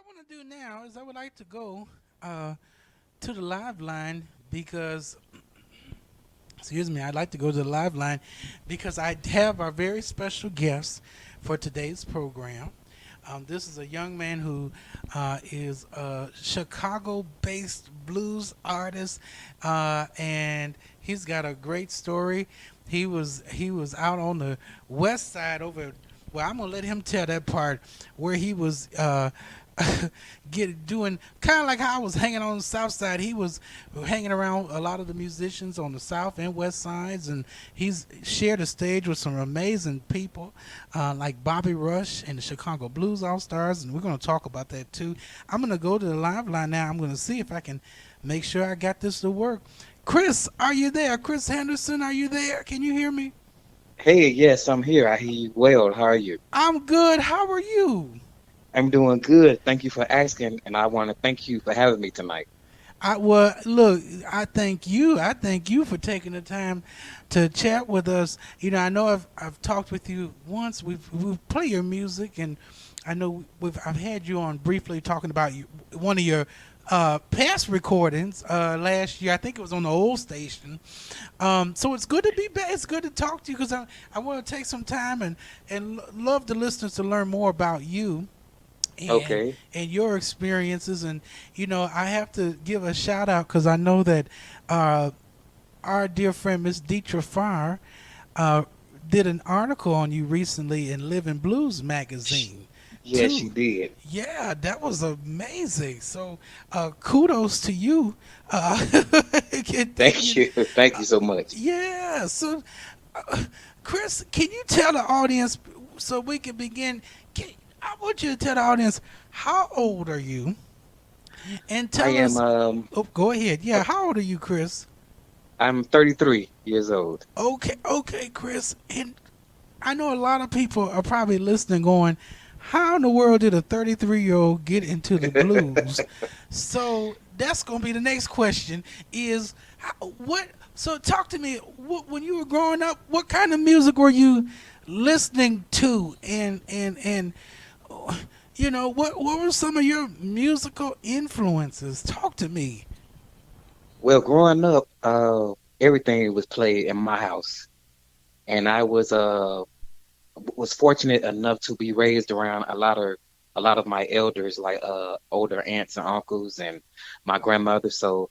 want to do now is I would like to go uh, to the live line because, excuse me, I'd like to go to the live line because I have our very special guest for today's program. This is a young man who is a Chicago-based blues artist, and he's got a great story. He was out on the west side over. Well, I'm gonna let him tell that part where he was doing kind of like how I was hanging on the south side. He was hanging around a lot of the musicians on the south and west sides, and he's shared a stage with some amazing people like Bobby Rush and the Chicago Blues All Stars, and we're going to talk about that too. I'm going to go to the live line now. I'm going to see if I can make sure I got this to work. Chris, are you there? Chris Henderson, are you there? Can you hear me? Hey, yes, I'm here. I hear you well. How are you? I'm good. How are you? I'm doing good. Thank you for asking, and I want to thank you for having me tonight. Well, look, I thank you. I thank you for taking the time to chat with us. I know I've talked with you once. We've played your music, and I know I've had you on briefly talking about one of your past recordings last year. I think it was on the old station. So it's good to be back. It's good to talk to you because I want to take some time and love the listeners to learn more about you and Okay. your experiences. And I have to give a shout out because I know that uh, our dear friend Miss Deetra Farr uh, did an article on you recently in Living Blues Sh- magazine Yes, she too. did. Yeah, that was amazing. So kudos to you. Thank you. Thank you so much. Yeah. So Chris, can you tell the audience so we can begin? I want you to tell the audience how old are you, and I tell am us. Oh, go ahead. uh, Yeah, how old are you, Chris? I'm 33 years old. Okay, okay, Chris. And I know a lot of people are probably listening, going, "How in the world did a 33-year-old get into the blues?" So that's gonna be the next question. Is what? So talk to me. When you were growing up, what kind of music were you listening to, and what were some of your musical influences? Talk to me. Well, growing up, everything was played in my house, and I was fortunate enough to be raised around a lot of my elders, like older aunts and uncles, and my grandmother. So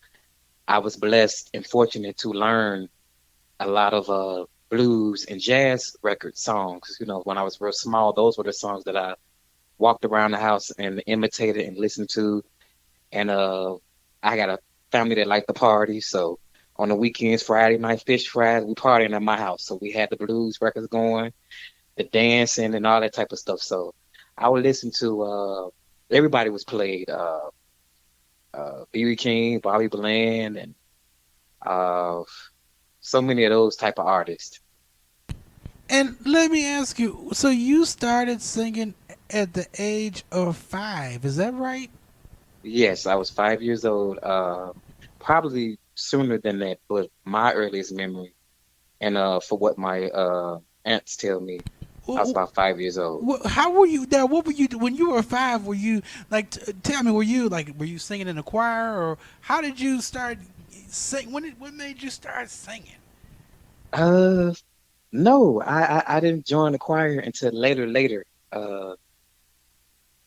I was blessed and fortunate to learn a lot of blues and jazz record songs. When I was real small, those were the songs that I walked around the house and imitated and listened to. And I got a family that liked to party, so on the weekends, Friday night, fish fries, we partying at my house. So we had the blues records going, the dancing, and all that type of stuff. So I would listen to everybody was played. B.B. King, Bobby Bland, and uh, so many of those type of artists. And let me ask you. So you started singing at the age of 5? Is that right? Yes, I was 5 years old, probably sooner than that, but my earliest memory, and for what my aunts tell me, I was about 5 years old. How were you now? What were you when you were 5? Were you like? Tell me, were you singing in a choir, or how did you start sing? What made you start singing? Uh, no, I didn't join the choir until later. Uh,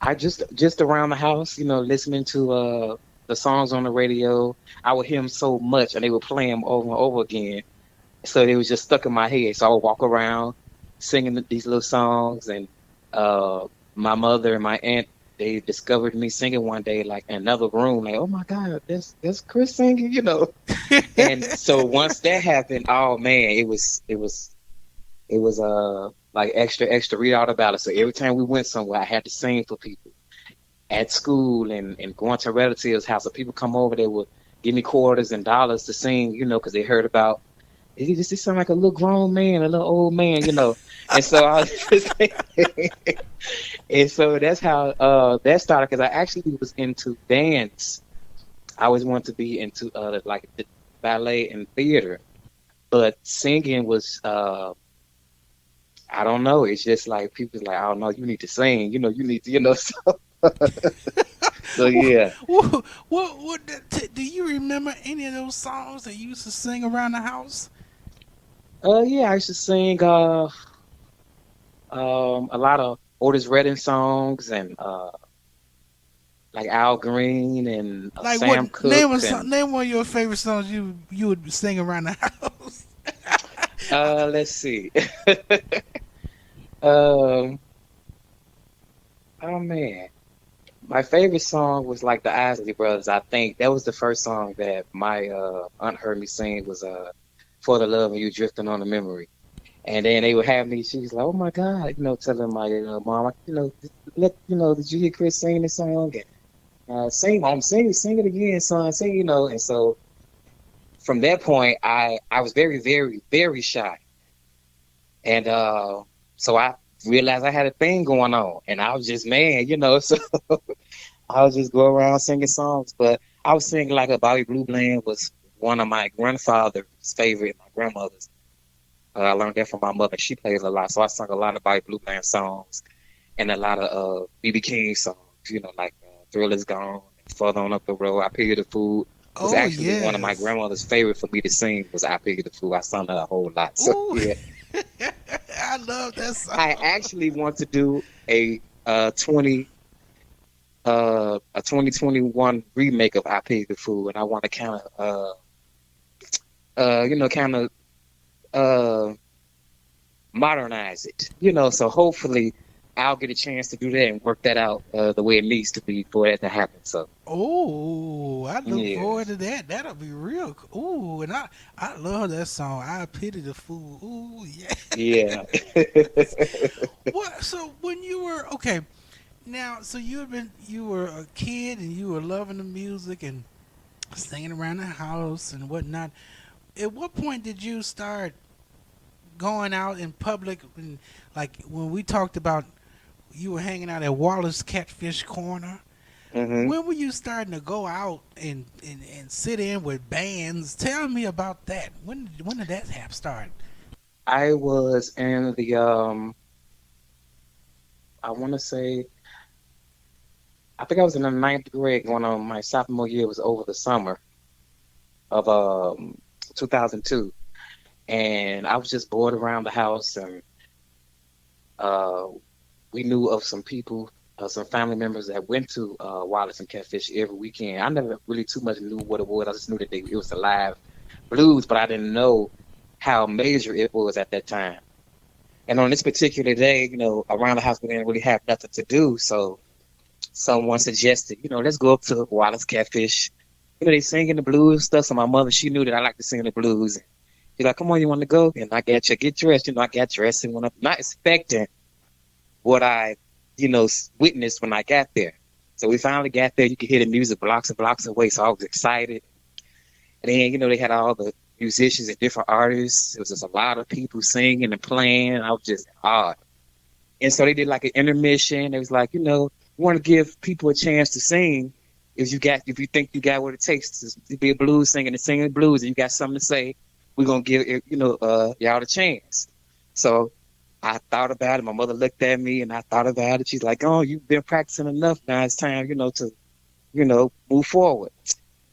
I just around the house, listening to the songs on the radio. I would hear them so much, and they would play them over and over again. So they was just stuck in my head. So I would walk around singing these little songs, and my mother and my aunt, they discovered me singing one day, like in another room, like, oh my God, that's Chris singing. And so once that happened, oh man, it was like extra read all about it. So every time we went somewhere, I had to sing for people at school and going to relatives' house. So people come over, they would give me quarters and dollars to sing, because they heard about he sound like a little grown man, a little old man. And so I was just and so that's how that started because I actually was into dance. I always wanted to be into like the ballet and theater, but singing was I don't know. It's just like people's like, I don't know, you need to sing, you need to. So So yeah. Do you remember any of those songs that you used to sing around the house? Yeah, I used to sing a lot of Otis Redding songs and like Al Green and Like what? Sam Cooke and Name one of your favorite songs you would sing around the house. let's see. Um, oh man. My favorite song was like the Isley Brothers. I think that was the first song that my aunt heard me sing was For the Love of You Drifting on the Memory. And then they would have me, she was like, oh my God, telling my mom, did you hear Chris sing this song? And sing it again, son, and so from that point, I was very, very, very shy. And so I realized I had a thing going on and I was just man, so I would just go around singing songs, but I was singing like a Bobby Blue Bland was one of my grandfather's favorite, my grandmother's. I learned that from my mother. She plays a lot, so I sung a lot of Bobby Blue Bland songs and a lot of BB King songs. Like "Thrill Is Gone," "Further On Up the Road." "I Pay You the Food" was Oh actually one of my yes. grandmother's favorite for me to sing. Was "I Pay You the Food." I sung that a whole lot. So Ooh, yeah, I love that I song. actually want to do a 2021 remake of "I Pay You the Food," and I want to kind of kind of uh modernize it, so hopefully I'll get a chance to do that and work that out the way it needs to be for that to happen. So Oh, I look yeah, forward to that. That'll be real. Ooh, and I love that song. I pity the fool. Ooh, yeah. yeah. What? So when you were okay, now so you were a kid and you were loving the music and singing around the house and whatnot. At what point did you start going out in public? And, like when we talked about you were hanging out at Wallace Catfish Corner. hmm When were you starting to go out and sit in with bands? Tell me about that. When did that have start? I was in the I want to say I think I was in the ninth grade going on my sophomore year. Was over the summer of 2002, and I was just bored around the house and uh we knew of some people, some family members that went to Wallace and Catfish every weekend. I never really too much knew what it was. I just knew that it was a live blues, but I didn't know how major it was at that time. And on this particular day, around the house we didn't really have nothing to do, so someone suggested, let's go up to Wallace Catfish. They singing the blues stuff. So my mother, she knew that I like to sing the blues. She's like, "Come on, you want to go?" And I got you, get dressed. I got dressed and went up, not expecting what I, witnessed when I got there. So we finally got there. You could hear the music blocks and blocks away. So I was excited. And then, they had all the musicians and different artists. It was just a lot of people singing and playing. I was just awed. And so they did like an intermission. It was like, we want to give people a chance to sing. If you think you got what it takes to be a blues singer and singing blues, and you got something to say, we're gonna give y'all the chance. So I thought about it. My mother looked at me, and I thought about it. She's like, "Oh, you've been practicing enough. Now it's time, to move forward."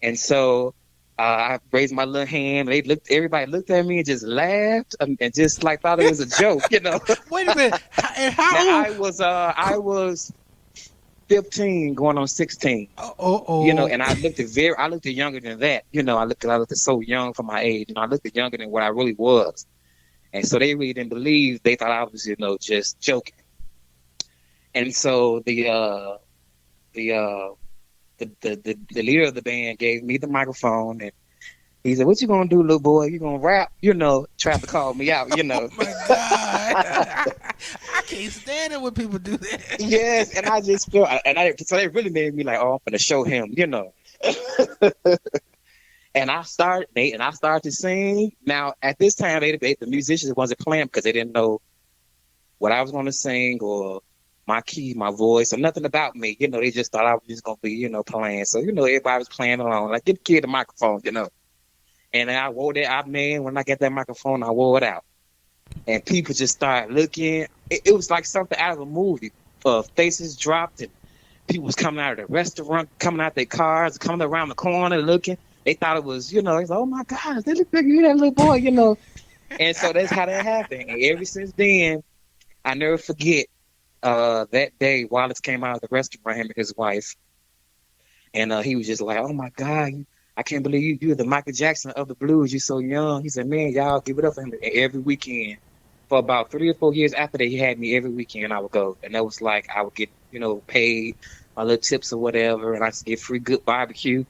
And so I raised my little hand. Everybody looked at me and just laughed and just like thought it was a joke, Wait a minute. And Now how old? I was 15 going on 16, Oh, oh, and I looked at younger than that. I looked at so young for my age. I looked at younger than what I really was. And so they really didn't believe. They thought I was, just joking. And so the the leader of the band gave me the microphone and he said, "What you gonna do, little boy? You gonna rap?" Tried to call me out, oh my God! I can't stand it when people do that. Yes, and I just feel, so they really made me like, oh, I'm gonna show him. And I started to sing. Now at this time, the musicians wasn't playing because they didn't know what I was gonna sing or my key, my voice, or nothing about me. They just thought I was just gonna be, playing. So everybody was playing along. Like, give the kid the microphone. And I wore that out, man. When I got that microphone, I wore it out, and people just started looking. It was like something out of a movie. Faces dropped, and People was coming out of the restaurant, coming out their cars, coming around the corner looking. They thought it was, it's like, oh my God, they look like you that little boy. And so that's how that happened. And ever since then, I never forget that day Wallace came out of the restaurant, him and his wife, and he was just like, "Oh my God, I can't believe you're the Michael Jackson of the blues. You're so young." He said, "Man, y'all give it up for him." And every weekend for about 3 or 4 years after that, he had me every weekend. I would go, and that was like I would get paid my little tips or whatever, and I used to get free good barbecue.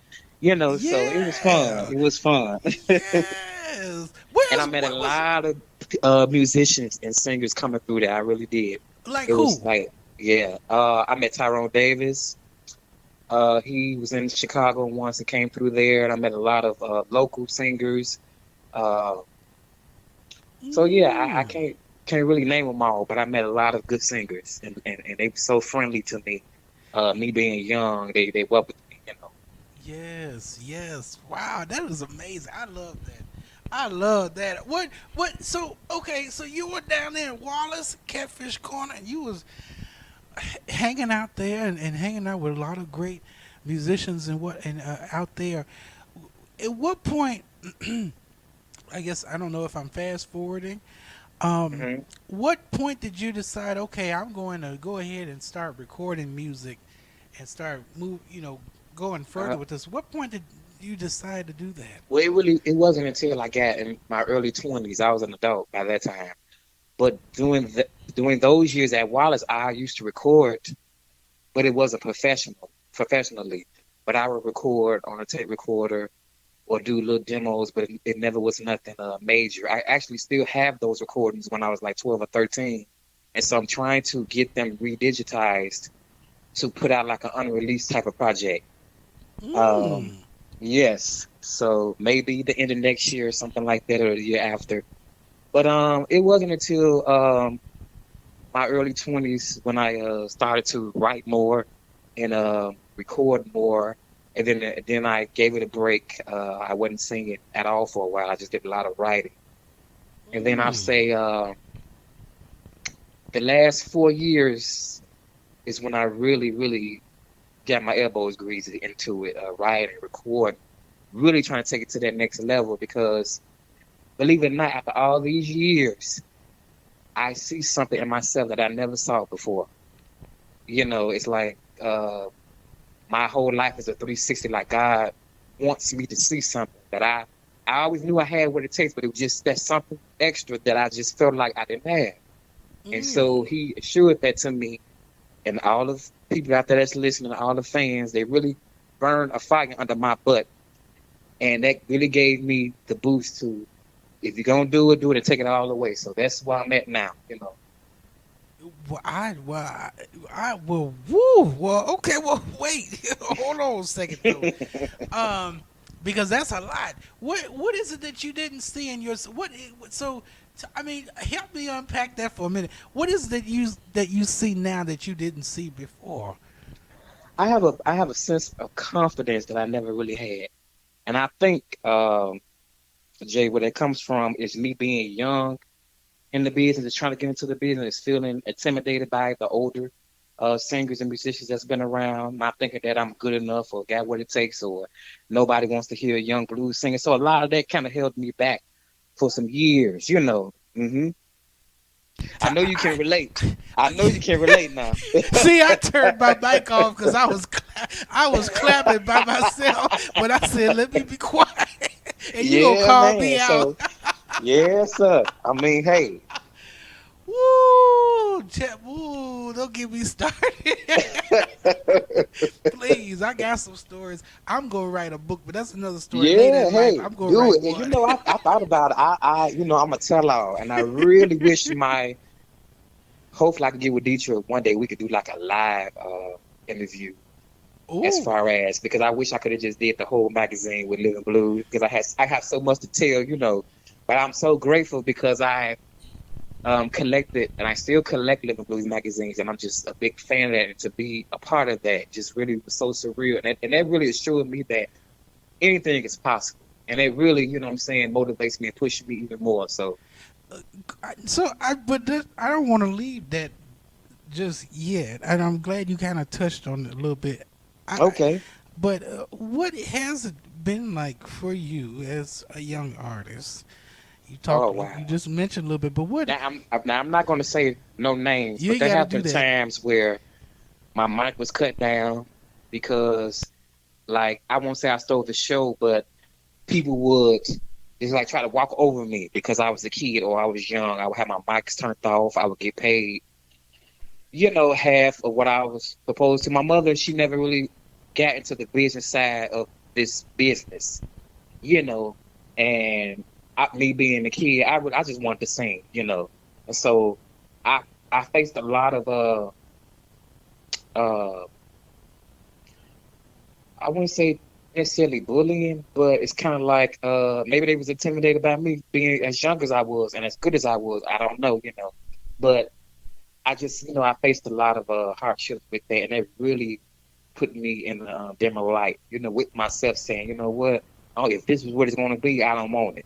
So it was fun. Yeah. It was fun, Yes. and I Where's met a what was lot of musicians and singers coming through there. I really did. like It was who? like, yeah. I met Tyrone Davis. He was in Chicago once and came through there, and I met a lot of local singers. Uh, so yeah, I Mm. can't really name them all, but I met a lot of good singers, and they were so friendly to me. Me being young, they welcomed me. Yes, yes. Wow, that was amazing. I love that. I love that. What so okay, so you were down there in Wallace, Catfish Corner, and you was hanging out there and hanging out with a lot of great musicians and out there. At what point I guess I don't know if I'm fast forwarding. Um, Hmm. what point did you decide? Okay, I'm going to go ahead and start recording music and start going further Uh, with this. What point did you decide to do that? well, it wasn't until I got in my early 20s. I was an adult by that time. But during those years at Wallace, I used to record, but it wasn't professionally. But I would record on a tape recorder or do little demos, but it never was nothing major. I actually still have those recordings when I was like 12 or 13. And so I'm trying to get them redigitized to put out like an unreleased type of project. Um, Mm. yes. So maybe the end of next year or something like that, or the year after. But it wasn't until my early 20s when I started to write more and record more. And then I gave it a break. I wasn't singing at all for a while. I just did a lot of writing. And then I'd Mm. say the last 4 years is when I really, really got my elbows greasy into it, writing, recording, really trying to take it to that next level because believe it or not, after all these years, I see something in myself that I never saw before. It's like my whole life is a 360. Like God wants me to see something that I always knew I had what it takes, but it was just that something extra that I just felt like I didn't have. And Mm. so He assured that to me, and all of people out there that's listening, all the fans, they really burned a fire under my butt, and that really gave me the boost to if you're gonna do it and take it all the way. So that's where I'm at now. Well, woo, well, okay, well, wait, hold on a second though, um, because that's a lot. What is it that you didn't see in your so? I mean, help me unpack that for a minute. What is that you see now that you didn't see before? I have a sense of confidence that I never really had, and I think Jay, where that comes from is me being young in the business, is trying to get into the business, feeling intimidated by the older singers and musicians that's been around, not thinking that I'm good enough or got what it takes, or nobody wants to hear a young blues singer. So a lot of that kind of held me back for some years. I know you can relate. I know you can relate now. See, I turned my mic off because I was clapping by myself, but I said, "Let me be quiet," and you gonna Yeah, call me man. out. So, yes, sir. I mean, hey. Woo, woo! Don't get me started, please. I got some stories. I'm gonna write a book, but that's another story. Later Yeah, in life, hey, I'm gonna do write it. And one. I thought about it. I'm a tell-all, and I really wish hopefully I could get with Detroit one day. We could do like a live interview as Ooh, far as because I wish I could have just did the whole magazine with Living Blues because I have so much to tell. But I'm so grateful because I collected and I still collect Living Blues magazines, and I'm just a big fan of that. And to be a part of that just really was so surreal, and that really assured me that anything is possible. And it really, what I'm saying, motivates me and pushes me even more. So, but I don't want to leave that just yet, and I'm glad you kind of touched on it a little bit. Okay. But what has it been like for you as a young artist? Oh wow. You just mentioned a little bit, but what Now I'm not going to say no names, you but ain't there got to have do been that. times where my mic was cut down because, like, I won't say I stole the show, but people would just like try to walk over me because I was a kid or I was young. I would have my mics turned off. I would get paid, half of what I was supposed to. My mother, she never really got into the business side of this business, you know, and me being a kid, I just wanted to sing. And so I I faced a lot of uh I wouldn't say necessarily bullying, but it's kind of like maybe they was intimidated by me being as young as I was and as good as I was. I don't know. But I just I faced a lot of hardships with that, and it really put me in a dimmer light. With myself saying, you know what, oh, if this is what it's going to be, I don't want it.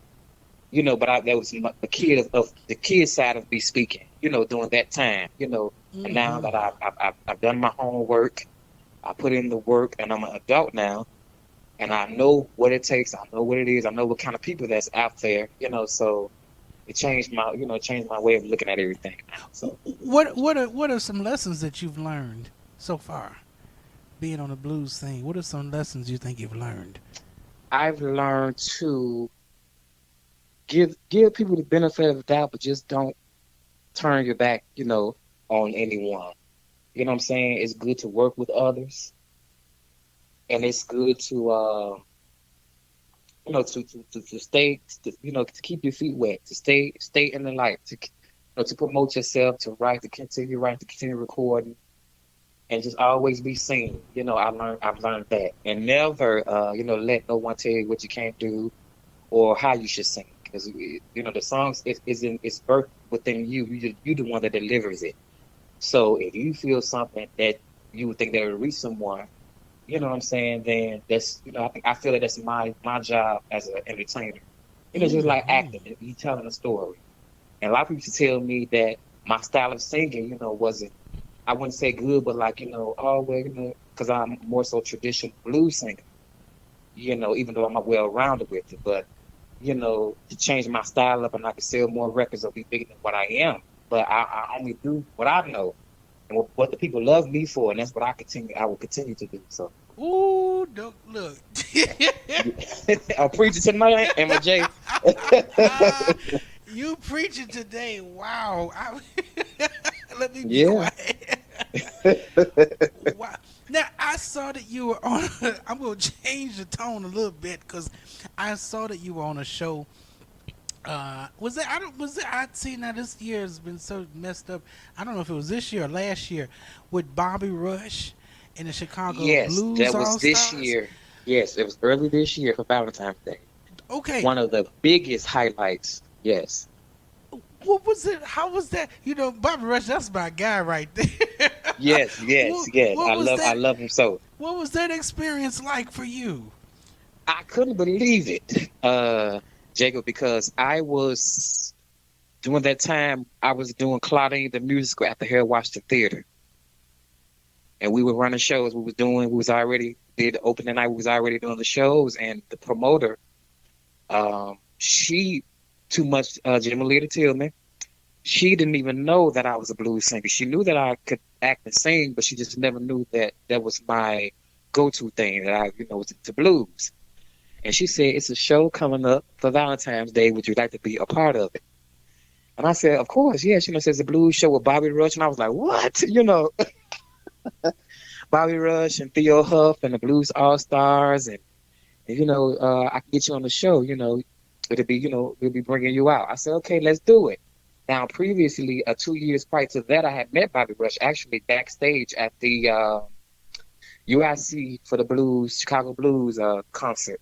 But that was the kid of the kid side of me speaking. During that time. And now Hmm. that I've done my homework, I put in the work, and I'm an adult now, and I know what it takes. I know what it is. I know what kind of people that's out there. So it changed my way of looking at everything now. So What are some lessons that you've learned so far being on the blues scene? What are some lessons you think you've learned? I've learned to give people the benefit of the doubt, but just don't turn your back, on anyone. You know what I'm saying? It's good to work with others, and it's good to to stay, to keep your feet wet, to stay in the light, to promote yourself, to continue recording, and just always be seen. I've learned that, and never let no one tell you what you can't do or how you should sing, because the songs is birthed within you. You the one that delivers it. So if you feel something that you would think that would reach someone, you know what I'm saying, then that's I feel that that's my job as an entertainer. Just like Hmm. acting, you telling a story. And a lot of people used to tell me that my style of singing, wasn't, I wouldn't say good, but like, oh well, because I'm more so traditional blues singer, even though I'm well rounded with it. But to change my style up and I can sell more records or be bigger than what I am. But I only do what I know and what the people love me for, and that's what I will continue to do. So Ooh, don't look. I'm preaching tonight, Emma J. You preaching today? Wow. Let me be Yeah. quiet. Wow. Now I saw that you were on. I'm gonna change the tone a little bit because I saw that you were on a show. Was that I don't was that I see now this year has been so messed up. I don't know if it was this year or last year with Bobby Rush and the Chicago Yes, Blues that was All this Stars. year. Yes, it was early this year for Valentine's Day. Okay, One of the biggest highlights. Yes. what was it? How was that? You know, Bobby Rush, that's my guy right there. Yes, yes, yes. What was I that? love him so. What was that experience like for you? I couldn't believe it, Jacob, because I was during that time I was doing Claudine the musical at the Harold Washington Theater. And we were running shows. We was already did the opening night, we was already doing the shows, and the promoter, she too much Jimmy Lee to tell me. She didn't even know that I was a blues singer. She knew that I could act and sing, but she just never knew that that was my go-to thing, that was into blues. And she said, it's a show coming up for Valentine's Day. Would you like to be a part of it? And I said, of course, yes. Says a blues show with Bobby Rush. And I was like, what? Bobby Rush and Theo Huff and the Blues All Stars. And I can get you on the show. We'll be bringing you out. I said, okay, let's do it. Now, previously, 2 years prior to that, I had met Bobby Rush actually backstage at the UIC for the Blues, Chicago Blues concert.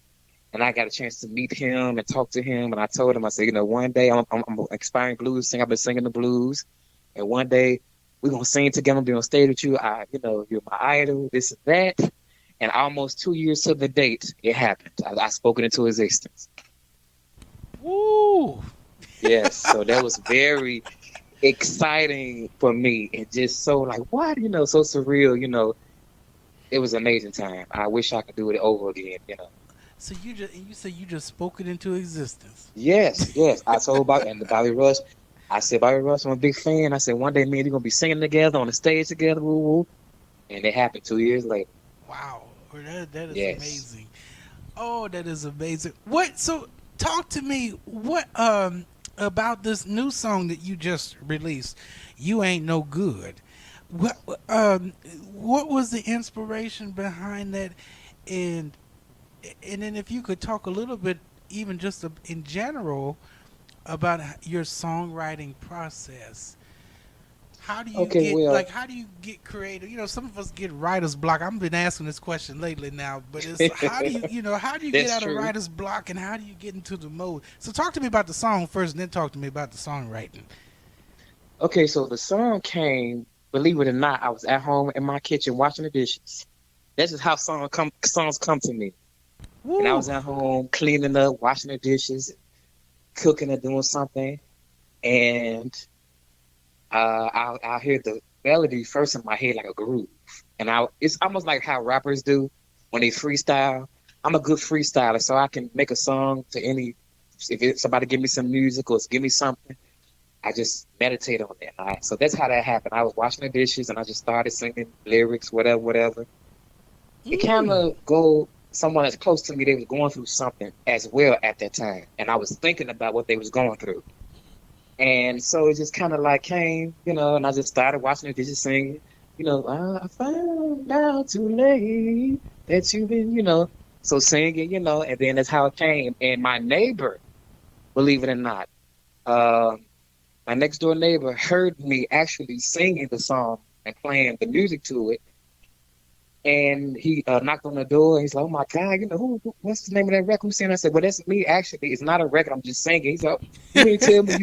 And I got a chance to meet him and talk to him. And I told him, I said, one day I'm an aspiring blues singer. I've been singing the blues. And one day we're going to sing together, be on stage with you. You're my idol, this and that. And almost 2 years to the date, it happened. I spoke it into existence. Woo! Yes. So that was very, exciting for me and just so like what, so surreal, it was an amazing time. I wish I could do it over again. So you say you just spoke it into existence. Yes, yes. I told Bobby and Bobby Rush, I said, Bobby Rush, I'm a big fan. I said, one day me and you gonna be singing together on the stage together, woo woo. And it happened 2 years later. Wow, that is Yes. amazing. Oh, that is amazing. What? So, talk to me. What about this new song that you just released? You ain't no good. What what was the inspiration behind that? And and then if you could talk a little bit, even just in general, about your songwriting process. Okay, well, How do you get creative? You know, some of us get writer's block. I've been asking this question lately now, but it's how do how do you get that's out of true. writer's block and how do you get into the mode? So talk to me about the song first and then talk to me about the songwriting. Okay, so the song came, believe it or not, I was at home in my kitchen washing the dishes. That's just how songs come to me. And I Woo! was at home cleaning up, washing the dishes, cooking or doing something, and I hear the melody first in my head like a groove, and it's almost like how rappers do when they freestyle. I'm a good freestyler, so I can make a song to any. Somebody give me some music or give me something, I just meditate on that. All right? So that's how that happened. I was washing the dishes and I just started singing lyrics, whatever, whatever. It kind Mm. of go someone that's close to me. They was going through something as well at that time, and I was thinking about what they was going through. And so it just kind of like came, and I just started watching the dishes singing, I found out too late that you've been, so singing, and then that's how it came. And my neighbor, believe it or not, um, my next door neighbor heard me actually singing the song and playing the music to it. And he knocked on the door. And he's like, "Oh my God, what's the name of that record?" Who's singing? I said, "Well, that's me. Actually, it's not a record. I'm just singing." He's like, "You mean to tell me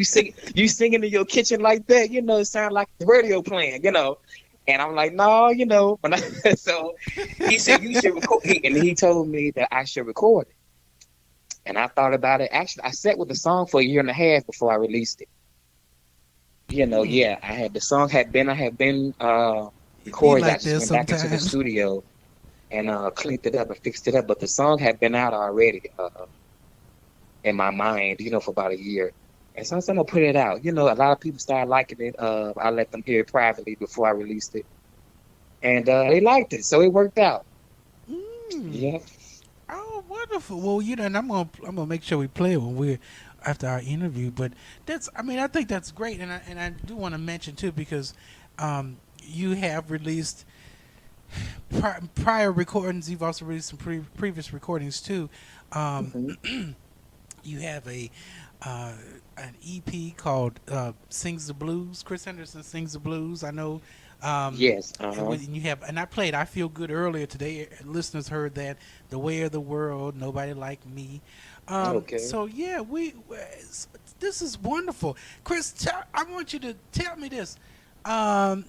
you singing in your kitchen like that? It sounds like the radio playing." And I'm like, "No, When so he said you should record. And he told me that I should record it. And I thought about it. Actually, I sat with the song for a year and a half before I released it. Mm. Yeah, I had been It be recorded. I like just this went back into the sometimes. studio and cleaned it up and fixed it up. But the song had been out already in my mind, for about a year. And so I said, I'm gonna put it out. A lot of people started liking it. I let them hear it privately before I released it. And they liked it, so it worked out. Mm. Yeah. Oh, wonderful. Well, and I'm gonna make sure we play it when we're after our interview. But I mean, I think that's great, and I do want to mention too because you have released prior recordings. You've also released some previous recordings too. Um, Hmm. you have uh, an EP called "Sings the Blues." Chris Henderson sings the blues. I know. Um, Yes. and you have, and I played "I Feel Good" earlier today. Listeners heard that "The Way of the World," "Nobody Like Me." Okay. So yeah, this is wonderful, Chris. I want you to tell me this. Um,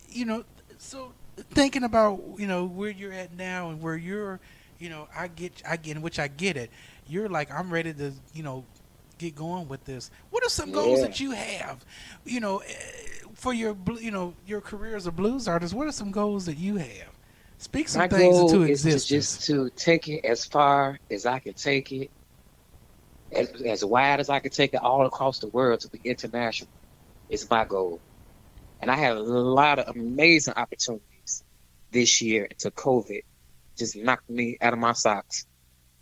you know, so thinking about where you're at now and where you're, which I get it. You're like I'm ready to get going with this. What are some goals Yeah. that you have, for your your career as a blues artist? What are some goals that you have? Speak some My things goal into is to existence. just to take it as far as I can take it, as wide as I can take it, all across the world to be international. Is my goal. And I had a lot of amazing opportunities this year until COVID just knocked me out of my socks.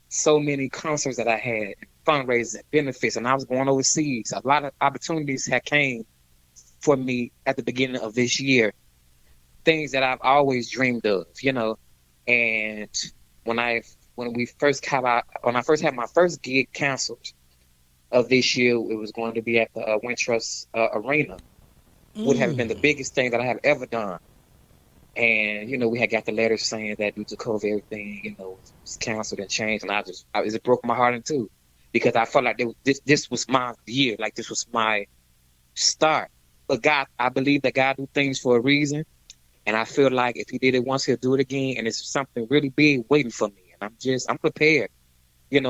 So many concerts that I had, fundraisers, and benefits, and I was going overseas. A lot of opportunities had came for me at the beginning of this year. Things that I've always dreamed of. And when I when I first had my first gig canceled of this year, it was going to be at the Wintrust Arena. Would have been the Mm. biggest thing that I have ever done. And we had got the letters saying that due to COVID, everything was canceled and changed, and it broke my heart in two because I felt like this was my year, like this was my start. But God, I believe that God do things for a reason, and I feel like if He did it once, He'll do it again, and it's something really big waiting for me, and I'm prepared.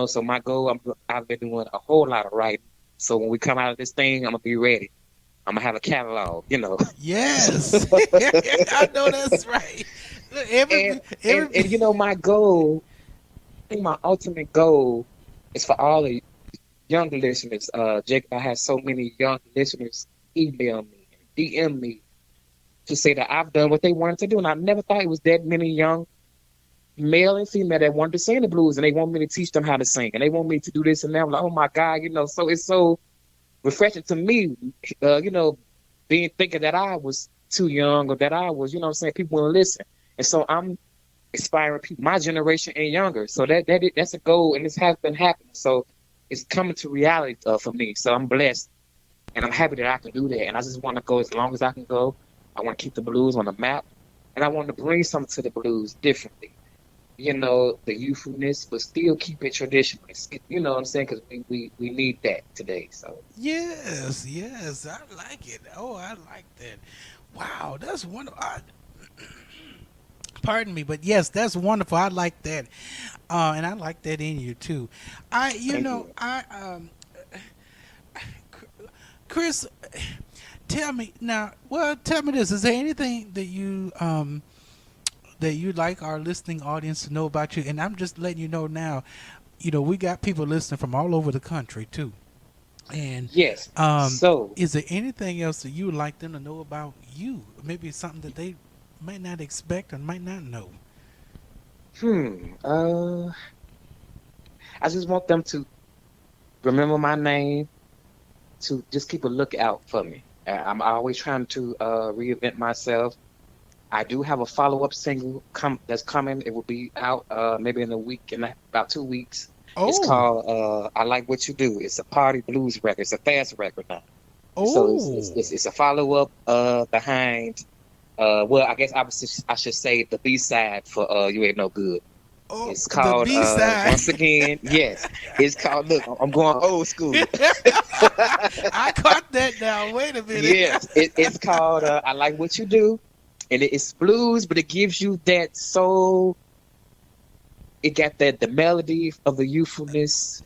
So my goal, I've been doing a whole lot of writing, so when we come out of this thing, I'm gonna be ready. I'm gonna have a catalog, you know. Yes, I know that's right. Look, and every. and you know, my goal, I think my ultimate goal is for all the young listeners. Jacob, I had so many young listeners email me and DM me to say that I've done what they wanted to do, and I never thought it was that many young male and female that wanted to sing the blues, and they want me to teach them how to sing, and they want me to do this and that. I'm like, oh my God, you know. So it's so refreshing to me, you know, being thinking that I was too young or that I was, you know what I'm saying, people will listen. And so I'm inspiring people, my generation and younger. So that's a goal, and this has been happening. So it's coming to reality for me. So I'm blessed, and I'm happy that I can do that. And I just want to go as long as I can go. I want to keep the blues on the map, and I want to bring something to the blues differently. You know, the youthfulness, but still keep it traditional. You know what I'm saying? Because we need that today. So Yes, yes, I like it. Oh, I like that. Wow, that's wonderful. Pardon me, but yes, that's wonderful. I like that, and I like that in you too. thank you. Chris, tell me now. Well, tell me this: is there anything that you'd like our listening audience to know about you? And I'm just letting you know now. You know, we got people listening from all over the country too. And Yes. So, is there anything else that you would like them to know about you? Maybe something that they might not expect or might not know. hmm, uh, I just want them to remember my name, to just keep a lookout for me. I'm always trying to reinvent myself. I do have a follow-up single that's coming. It will be out maybe in a week and about 2 weeks. It's Oh, called "I Like What You Do." It's a party blues record. It's a fast record now. And so oh, it's a follow-up behind well, I guess I should say the B-side for "You Ain't No Good." oh, It's the called B side. once again, yes. It's called, look, I'm going old school. I caught that now. Wait a minute. Yes, it's called I Like What You Do. And it's blues, but it gives you that soul. It got that the melody of the youthfulness,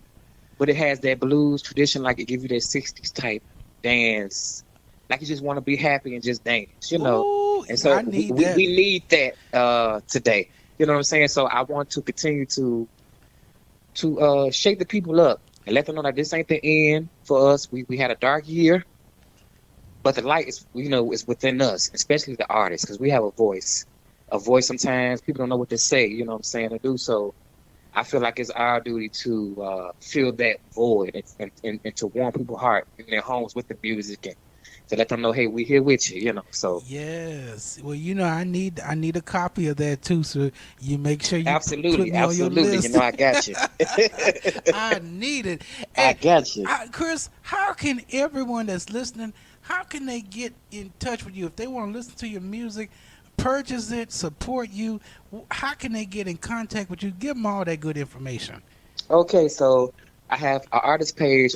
but it has that blues tradition, like it gives you that 60s type dance. Like you just want to be happy and just dance, you know. Oh, And I so need that. we need that today. You know what I'm saying? So I want to continue to shake the people up and let them know that this ain't the end for us. We had a dark year, but the light is, you know, is within us, especially the artists, because we have a voice. A voice sometimes people don't know what to say, you know what I'm saying, to do so. I feel like it's our duty to fill that void and to warm people's heart in their homes with the music and to let them know, hey, we're here with you, you know. So Yes. Well, you know, I need a copy of that too, so you make sure you put absolutely, me on your absolutely. You know, list. I got you. I need it. I And got you. Chris, how can everyone that's listening, how can they get in touch with you if they want to listen to your music, purchase it, support you? How can they get in contact with you? Give them all that good information. Okay, so I have an artist page,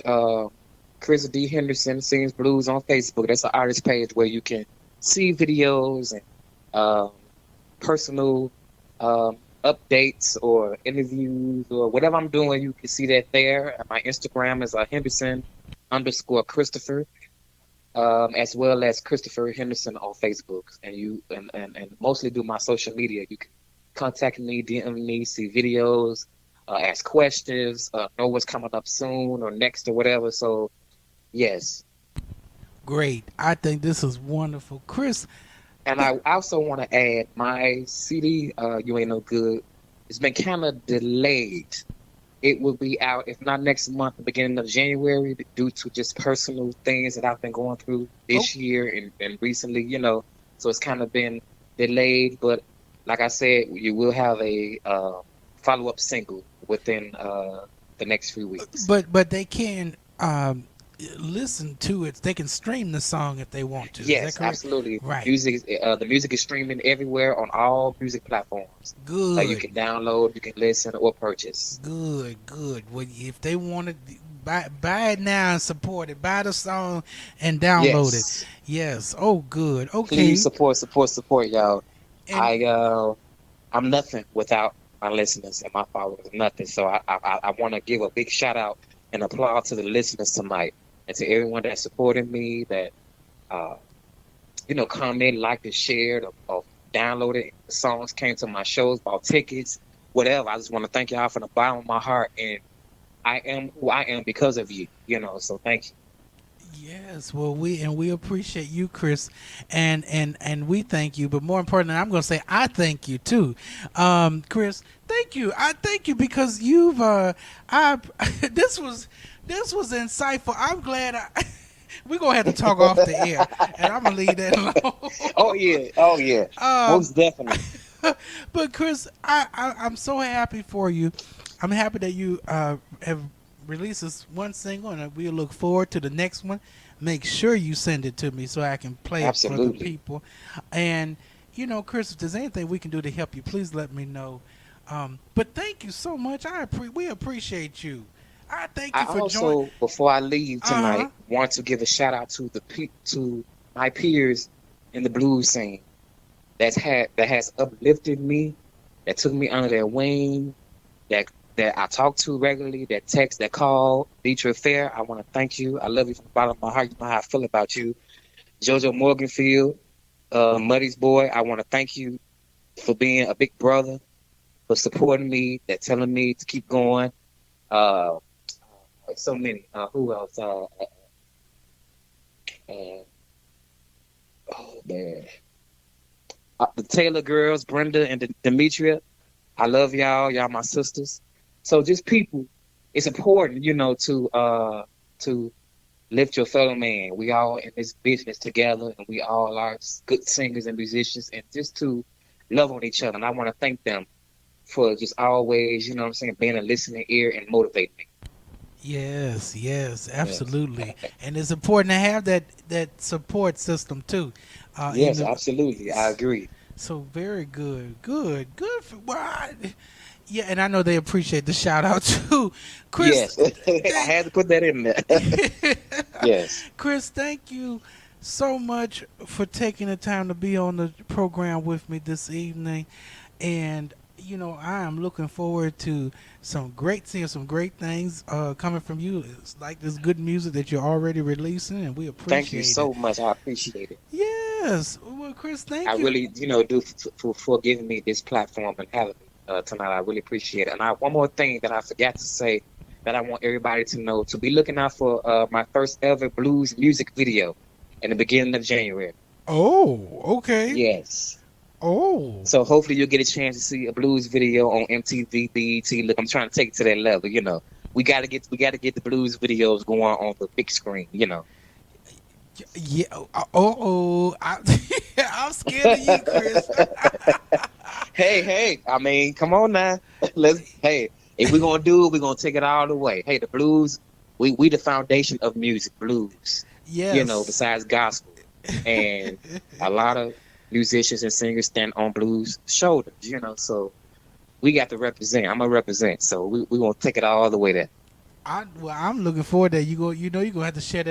Chris D. Henderson Sings Blues on Facebook. That's an artist page where you can see videos and um, personal updates or interviews or whatever I'm doing. You can see that there. And my Instagram is Henderson underscore Christopher, as well as Christopher Henderson on Facebook. And and mostly do my social media. You can contact me, DM me, see videos, ask questions, know what's coming up soon or next or whatever. So yes. Great. I think this is wonderful. Chris, And th- I also want to add my CD, You Ain't No Good. It's been kind of delayed. It will be out, if not next month, the beginning of January, due to just personal things that I've been going through oh, this year and recently, you know. So it's kind of been delayed. But like I said, you will have a follow-up single within the next few weeks. but they can listen to it. They can stream the song if they want to. Is that Yes, correct? absolutely. Right. The music is streaming everywhere on all music platforms. You Good. can download, you can listen, or purchase. Good. Good. Well, if they want to buy it now and support it, buy the song and download it. Yes, Yes. Oh, good. please Okay. support, support, support, y'all. And I I'm nothing without my listeners and my followers. Nothing. So I want to give a big shout out and applause to the listeners tonight and to everyone that supported me, that uh, comment, liked, and shared, or downloaded songs, came to my shows, bought tickets, whatever. I just want to thank y'all from the bottom of my heart, and I am who I am because of you. So thank you. Yes, well, we appreciate you, Chris, and we thank you. But more importantly, I'm going to say I thank you too, Chris. Thank you. I thank you because you've I this was insightful. I'm glad we're gonna have to talk off the air, and I'm gonna leave that Oh alone. yeah, oh yeah, um, most definitely. but Chris, I'm so happy for you. I'm happy that you have released this one single, and we look forward to the next one. Make sure you send it to me so I can play it for the Absolutely. people. And Chris, if there's anything we can do to help you, please let me know. But thank you so much. We appreciate you. I thank I you for joining. also, before I leave Uh huh. tonight, want to give a shout out to to my peers in the blues scene that has uplifted me, that took me under their wing, that I talk to regularly, that text, that call. Dietrich Fair, I want to thank you. I love you from the bottom of my heart. You know how I feel about you. Jojo Morganfield, Muddy's boy, I want to thank you for being a big brother, for supporting me, that telling me to keep going. Uh, so many. Who else? Uh, oh man, the Taylor girls, Brenda and Demetria. I love y'all. Y'all my sisters. So just people, it's important, to lift your fellow man. We all in this business together, and we all are good singers and musicians, and just to love on each other. And I want to thank them for just always, what I'm saying, being a listening ear and motivating me. Yes, yes, Yes, absolutely, and it's important to have that support system too. In yes, the absolutely. I agree. So very good, good. Yeah, and I know they appreciate the shout out too, Chris. Yes, I Thank, had to put that in there. Yes, Chris, thank you so much for taking the time to be on the program with me this evening. And I am looking forward to seeing some great things coming from you. It's like this good music that you're already releasing, and we thank you appreciate it. so much. I appreciate it. Yes, well, Chris, I thank you. really, do for giving me this platform and having me tonight. I really appreciate it. And one more thing that I forgot to say that I want everybody to know, to be looking out for my first ever blues music video in the beginning of January. Oh, okay. Yes. Oh, So hopefully you'll get a chance to see a blues video on MTV, BET. Look, I'm trying to take it to that level. We got to get the blues videos going on the big screen. yeah. I'm scared of you, Chris. Hey, hey, I mean, come on now. Hey, if we're gonna do it, we're gonna take it all the way. Hey, the blues, we the foundation of music, blues, Yes. besides gospel. And a lot of musicians and singers stand on blues shoulders. So we got to represent. I'm gonna represent. So we gonna take it all the way there. I'm looking forward that you're gonna have to share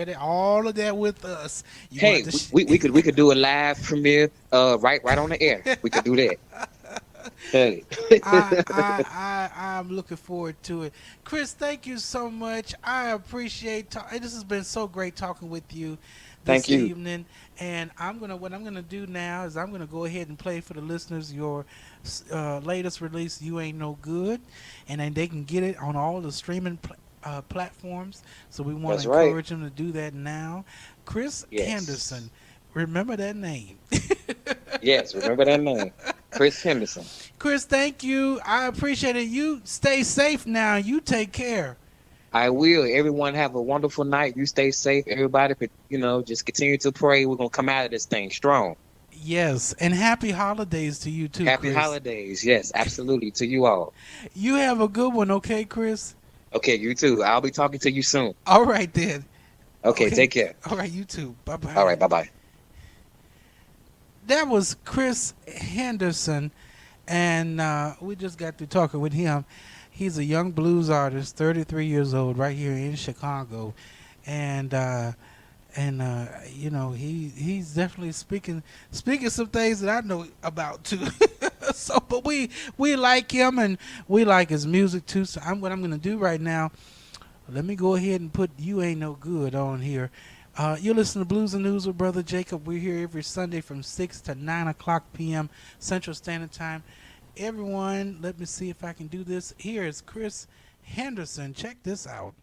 that all of that with us. You're gonna have Hey, to. we could do a live premiere right on the air. We could do that. Hey. I'm looking forward to it. Chris, thank you so much. I appreciate this has been so great talking with you Thank this you. evening. And what I'm gonna do now is I'm gonna go ahead and play for the listeners your latest release, "You Ain't No Good," and then they can get it on all the streaming platforms. So we want to That's right. encourage them to do that now. Chris Yes. Henderson, remember that name. Yes, remember that name. Chris Henderson. Chris, thank you. I appreciate it. You stay safe now. You take care. I will. Everyone have a wonderful night. You stay safe. Everybody, just continue to pray. We're gonna come out of this thing strong. Yes, and happy holidays to you too, Happy Chris. holidays. Yes, absolutely. To you all. You have a good one, okay, Chris? Okay, you too. I'll be talking to you soon. All right then. Okay, Okay. take care. All right, you too. Bye All right, bye. bye-bye. That was Chris Henderson, and we just got to talking with him. He's a young blues artist, 33 years old, right here in Chicago, and he's definitely speaking some things that I know about too. So, but we like him and we like his music too. So what I'm gonna do right now. Let me go ahead and put "You Ain't No Good" on here. You listen to Blues and News with Brother Jacob. We're here every Sunday from 6 to 9 o'clock p.m. Central Standard Time. Everyone, let me see if I can do this. Here is Chris Henderson. Check this out.